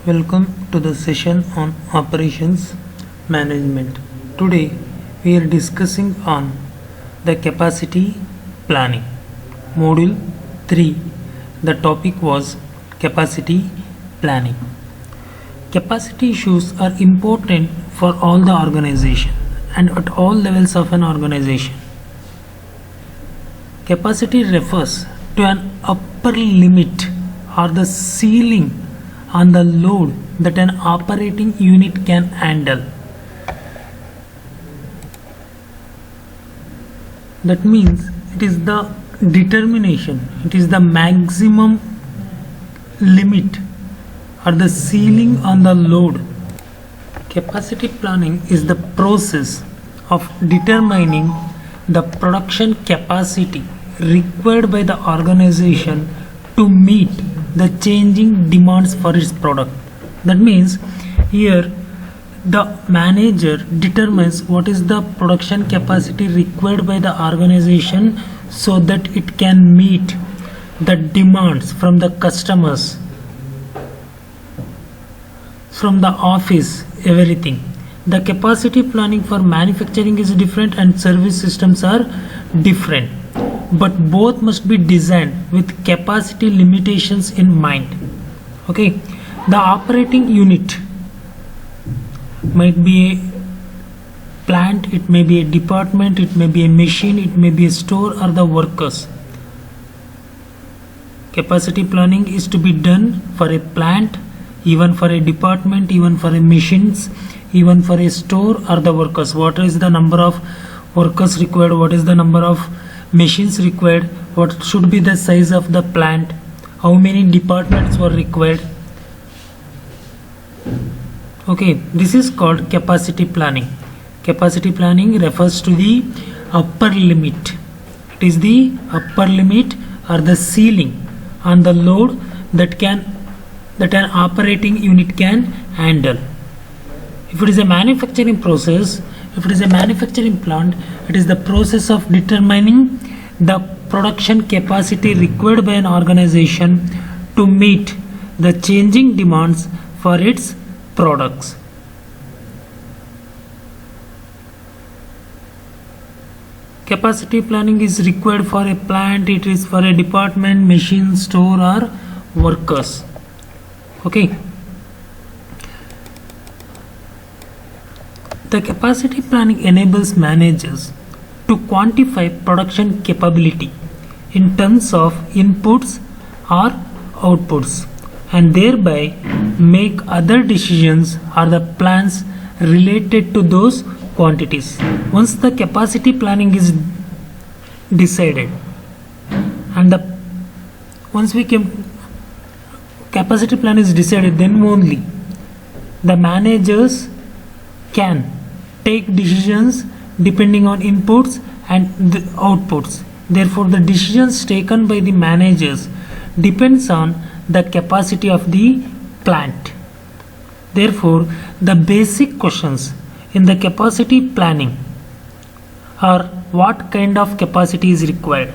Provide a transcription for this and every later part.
Welcome to the session on operations management. Today we are discussing on the capacity planning. Module 3. The topic was capacity planning. Capacity issues are important for all the organization and at all levels of an organization. Capacity refers to an upper limit or the ceiling on the load that an operating unit can handle. That means it is the determination, it is the maximum limit or the ceiling on the load. Capacity planning is the process of determining the production capacity required by the organization to meet the changing demands for its product. That means here the manager determines what is the production capacity required by the organization so that it can meet the demands from the customers, from the office, everything. The capacity planning for manufacturing is different and service systems are different, but both must be designed with capacity limitations in mind. Okay, the operating unit might be a plant, it may be a department, it may be a machine, it may be a store or the workers. Capacity planning is to be done for a plant, even for a department, even for a machines, even for a store or the workers. What is the number of workers required? What is the number of machines required? What should be the size of the plant? How many departments were required? Okay, this is called capacity planning. Capacity planning refers to the upper limit. It is the upper limit or the ceiling on the load that an operating unit can handle. If it is a manufacturing process, if it is a manufacturing plant, it is the process of determining the production capacity required by an organization to meet the changing demands for its products. Capacity planning is required for a plant, it is for a department, machine, store or workers. Okay. The capacity planning enables managers to quantify production capability in terms of inputs or outputs and thereby make other decisions or the plans related to those quantities. Once the capacity planning is decided and capacity plan is decided, then only the managers can take decisions depending on inputs and the outputs. Therefore, the decisions taken by the managers depends on the capacity of the plant. Therefore, the basic questions in the capacity planning are what kind of capacity is required,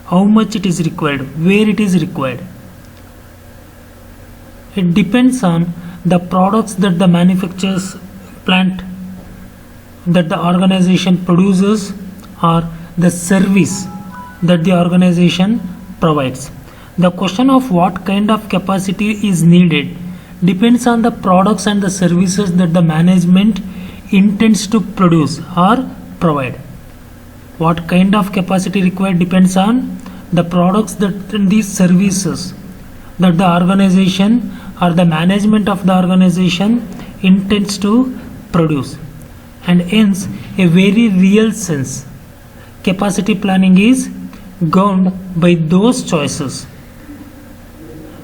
how much it is required, where it is required. It depends on the products that the manufacturers plant, that the organization produces, or the service that the organization provides. The question of what kind of capacity is needed depends on the products and the services that the management intends to produce or provide. What kind of capacity required depends on the products that these services that the organization or the management of the organization intends to produce, and hence a very real sense capacity planning is governed by those choices.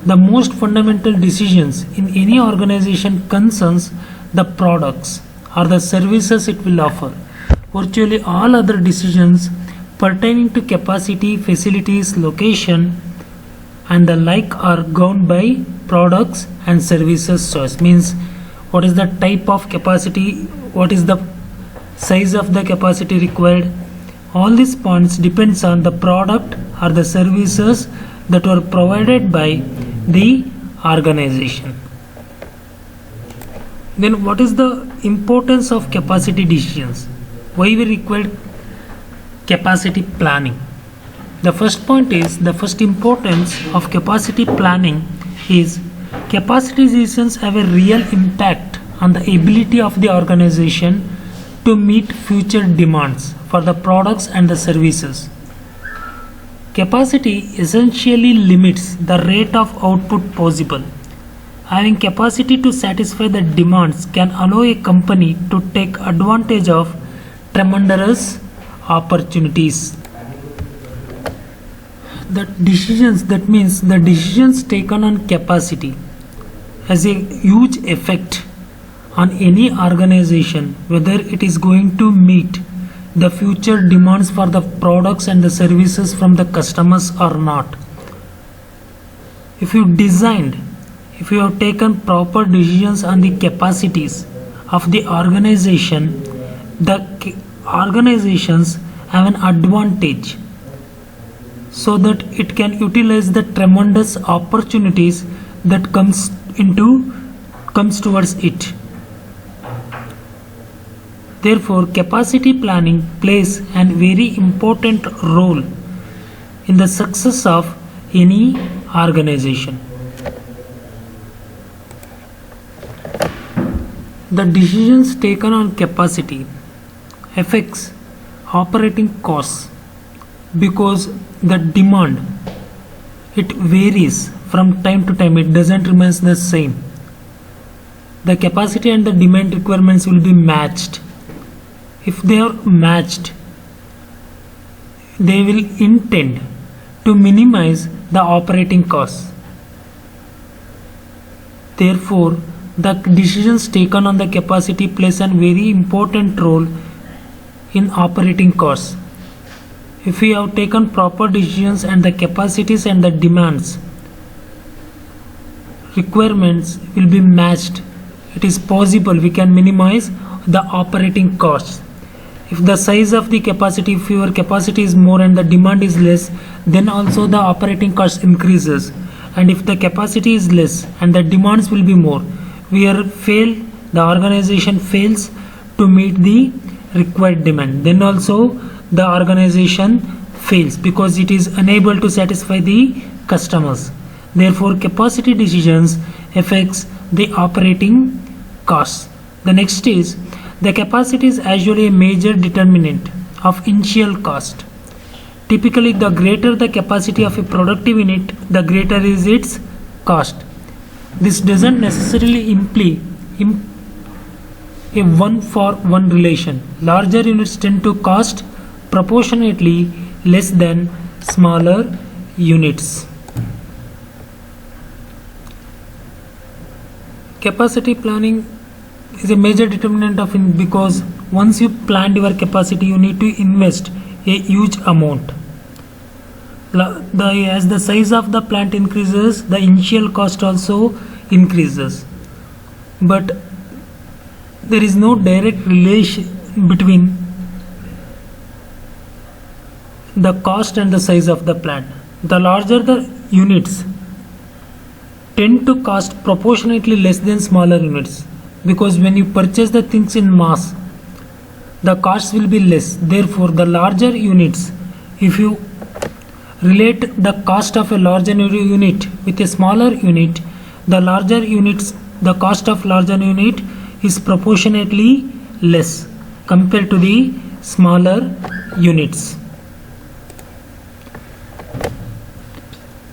The most fundamental decisions in any organization concerns the products or the services it will offer. Virtually all other decisions pertaining to capacity, facilities, location and the like are governed by products and services choice. Means what is the type of capacity, what is the size of the capacity required. All these points depends on the product or the services that were provided by the organization. Then what is the importance of capacity decisions? Why we require capacity planning? The first point is, the first importance of capacity planning is capacity decisions have a real impact on the ability of the organization to meet future demands for the products and the services. Capacity essentially limits the rate of output possible. Having capacity to satisfy the demands can allow a company to take advantage of tremendous opportunities. That means the decisions taken on capacity has a huge effect on any organization, whether it is going to meet the future demands for the products and the services from the customers or not. If you have taken proper decisions on the capacities of the organization, the organizations have an advantage so that it can utilize the tremendous opportunities that comes towards it. Therefore, capacity planning plays a very important role in the success of any organization. The decisions taken on capacity affects operating costs because the demand, it varies from time to time, it doesn't remain the same. The capacity and the demand requirements will be matched. If they are matched, they will intend to minimize the operating costs. Therefore, the decisions taken on the capacity plays a very important role in operating costs. If we have taken proper decisions and the capacities and the demands requirements will be matched, it is possible we can minimize the operating costs. If the size of the capacity, if your capacity is more and the demand is less, then also the operating cost increases. And if the capacity is less and the demands will be more, the organization fails to meet the required demand, then also the organization fails because it is unable to satisfy the customers. Therefore, capacity decisions affects the operating costs. The next is, the capacity is usually a major determinant of initial cost. Typically, the greater the capacity of a productive unit, the greater is its cost. This doesn't necessarily imply a one-for-one relation. Larger units tend to cost proportionately less than smaller units. Capacity planning is a major determinant of because once you planned your capacity, you need to invest a huge amount. As the size of the plant increases, the initial cost also increases. But there is no direct relation between the cost and the size of the plant. The larger the units tend to cost proportionately less than smaller units, because when you purchase the things in mass, the costs will be less. Therefore, the larger units, if you relate the cost of a larger unit with a smaller unit, the cost of larger unit is proportionately less compared to the smaller units.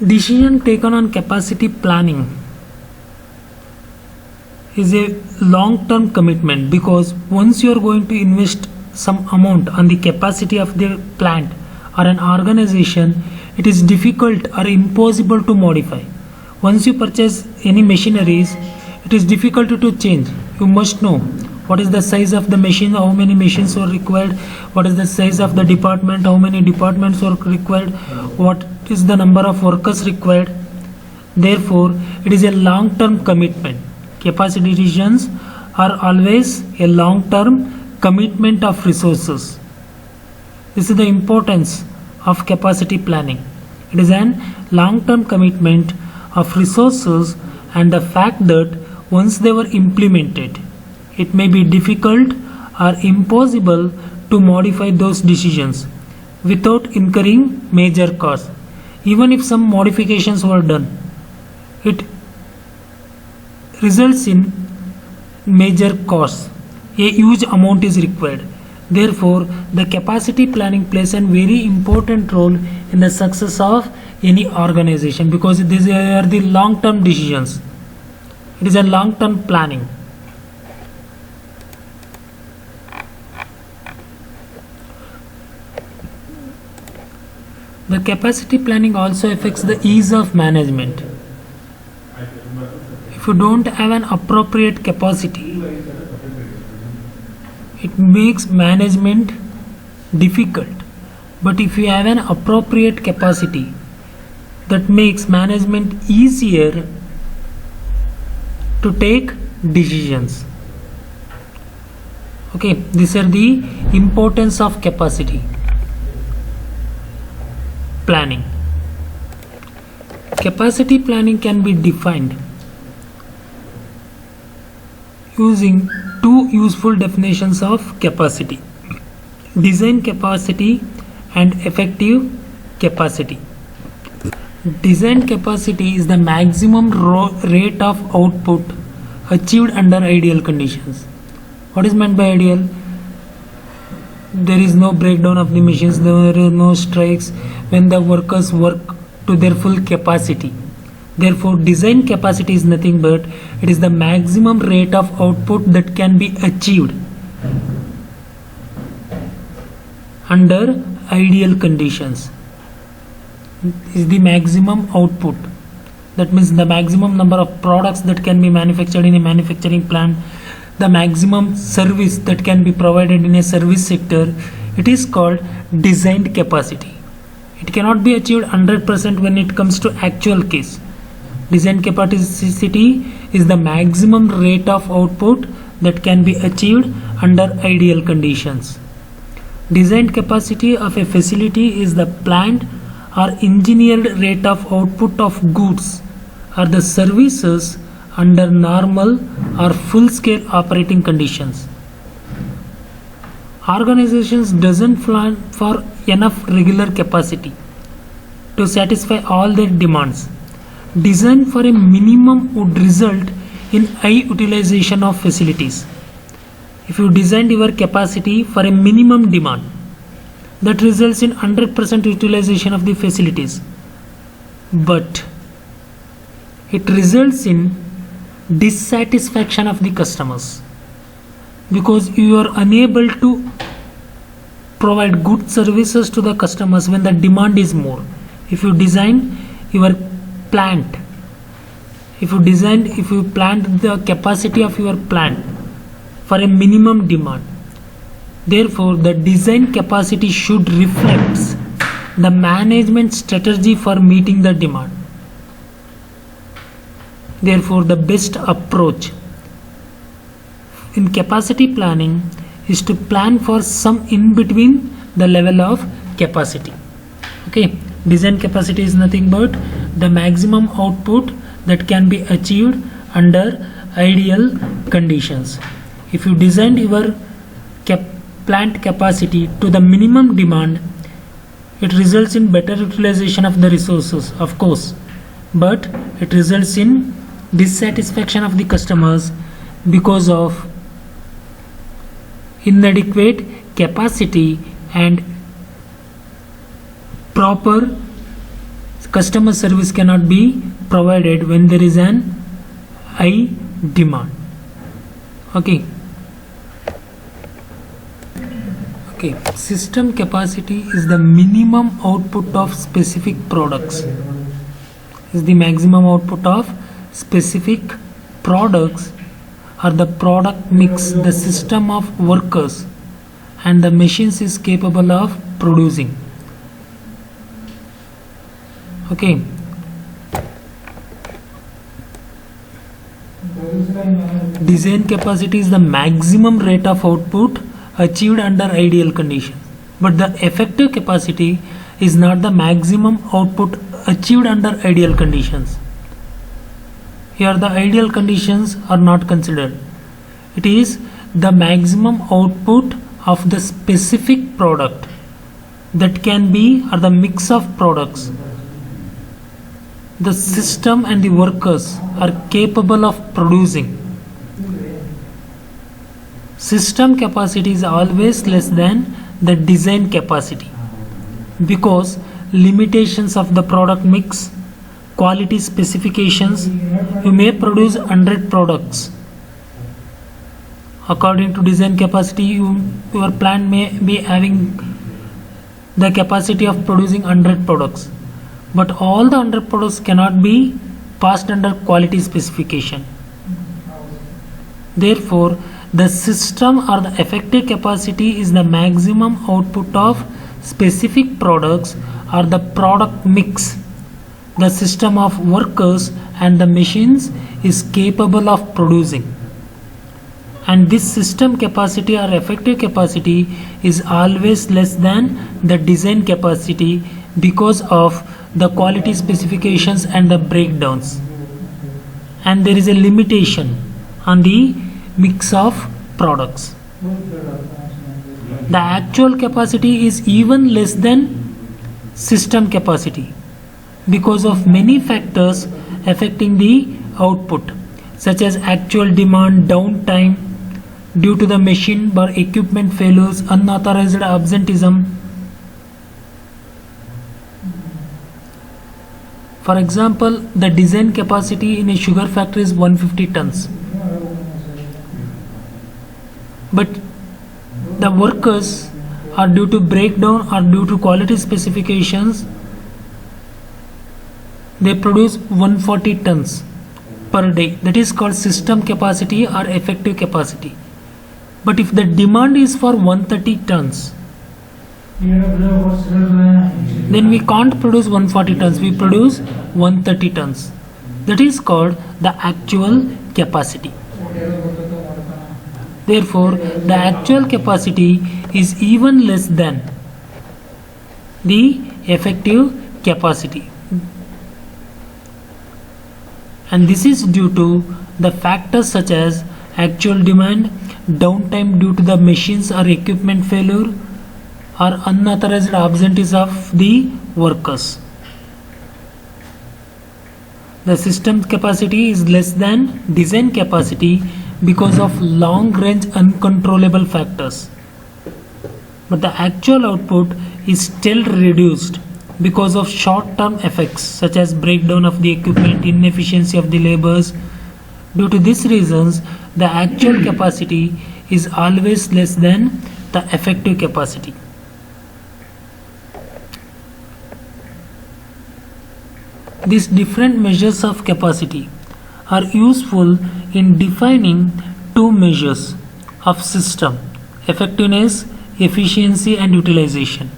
Decision taken on capacity planning is a long-term commitment, because once you are going to invest some amount on the capacity of the plant or an organization, it is difficult or impossible to modify. Once you purchase any machineries, it is difficult to change. You must know what is the size of the machine, how many machines are required, what is the size of the department, how many departments are required, what is the number of workers required. Therefore, it is a long-term commitment. Capacity decisions are always a long-term commitment of resources. This is the importance of capacity planning. It is an long-term commitment of resources, and the fact that once they were implemented, it may be difficult or impossible to modify those decisions without incurring major costs. Even if some modifications were done, it results in major costs. A huge amount is required. Therefore, the capacity planning plays a very important role in the success of any organization, because these are the long-term decisions. It is a long-term planning. The capacity planning also affects the ease of management. If you don't have an appropriate capacity, it makes management difficult. But if you have an appropriate capacity, that makes management easier to take decisions. Okay, these are the importance of capacity planning. Capacity planning can be defined using two useful definitions of capacity: design capacity and effective capacity. Design capacity is the maximum rate of output achieved under ideal conditions. What is meant by ideal? There is no breakdown of the machines, there are no strikes, when the workers work to their full capacity. Therefore, design capacity is nothing but it is the maximum rate of output that can be achieved under ideal conditions. Is the maximum output. That means the maximum number of products that can be manufactured in a manufacturing plant, the maximum service that can be provided in a service sector. It is called designed capacity. It cannot be achieved 100% when it comes to actual case. Design capacity is the maximum rate of output that can be achieved under ideal conditions. Designed capacity of a facility is the planned or engineered rate of output of goods or the services under normal or full-scale operating conditions. Organizations doesn't plan for enough regular capacity to satisfy all their demands. Design for a minimum would result in high utilization of facilities. If you designed your capacity for a minimum demand, that results in 100% utilization of the facilities, but it results in dissatisfaction of the customers because you are unable to provide good services to the customers when the demand is more. If you design your plant, if you planned the capacity of your plant for a minimum demand, therefore the design capacity should reflect the management strategy for meeting the demand. Therefore, the best approach in capacity planning is to plan for some in between the level of capacity. Okay, design capacity is nothing but the maximum output that can be achieved under ideal conditions. If you designed your plant capacity to the minimum demand, it results in better utilization of the resources, of course, but it results in dissatisfaction of the customers because of inadequate capacity and proper customer service cannot be provided when there is an high demand. Okay, system capacity is the minimum output of specific products, is the maximum output of specific products or the product mix the system of workers and the machines is capable of producing. Okay, design capacity is the maximum rate of output achieved under ideal conditions, but the effective capacity is not the maximum output achieved under ideal conditions. Here the ideal conditions are not considered. It is the maximum output of the specific product, that can be or the mix of products the system and the workers are capable of producing. System capacity is always less than the design capacity because limitations of the product mix, quality specifications. You may produce 100 products. According to design capacity, your plant may be having the capacity of producing 100 products, but all the 100 products cannot be passed under quality specification. Therefore, the system or the effective capacity is the maximum output of specific products or the product mix the system of workers and the machines is capable of producing. And this system capacity or effective capacity is always less than the design capacity because of the quality specifications and the breakdowns. And there is a limitation on the mix of products. The actual capacity is even less than system capacity because of many factors affecting the output, such as actual demand, downtime due to the machine or equipment failures, unauthorized absenteeism. For example, the design capacity in a sugar factory is 150 tons, but the workers are due to breakdown or due to quality specifications, they produce 140 tons per day. That is called system capacity or effective capacity. But if the demand is for 130 tons, then we can't produce 140 tons, we produce 130 tons. That is called the actual capacity. Therefore, the actual capacity is even less than the effective capacity. And this is due to the factors such as actual demand, downtime due to the machines or equipment failure, or unauthorized absentees of the workers. The system capacity is less than design capacity because of long range uncontrollable factors. But the actual output is still reduced because of short term effects such as breakdown of the equipment, inefficiency of the laborers. Due to these reasons, the actual capacity is always less than the effective capacity. These different measures of capacity are useful in defining two measures of system: effectiveness, efficiency and utilization.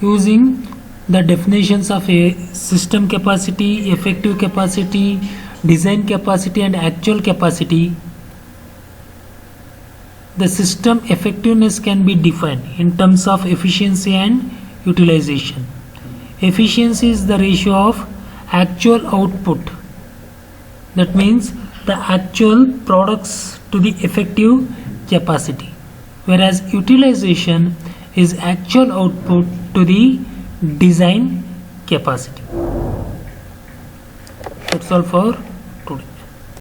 Using the definitions of a system capacity, effective capacity, design capacity and actual capacity, the system effectiveness can be defined in terms of efficiency and utilization. Efficiency is the ratio of actual output, that means the actual products to the effective capacity, whereas utilization is actual output to the design capacity. That's all for today.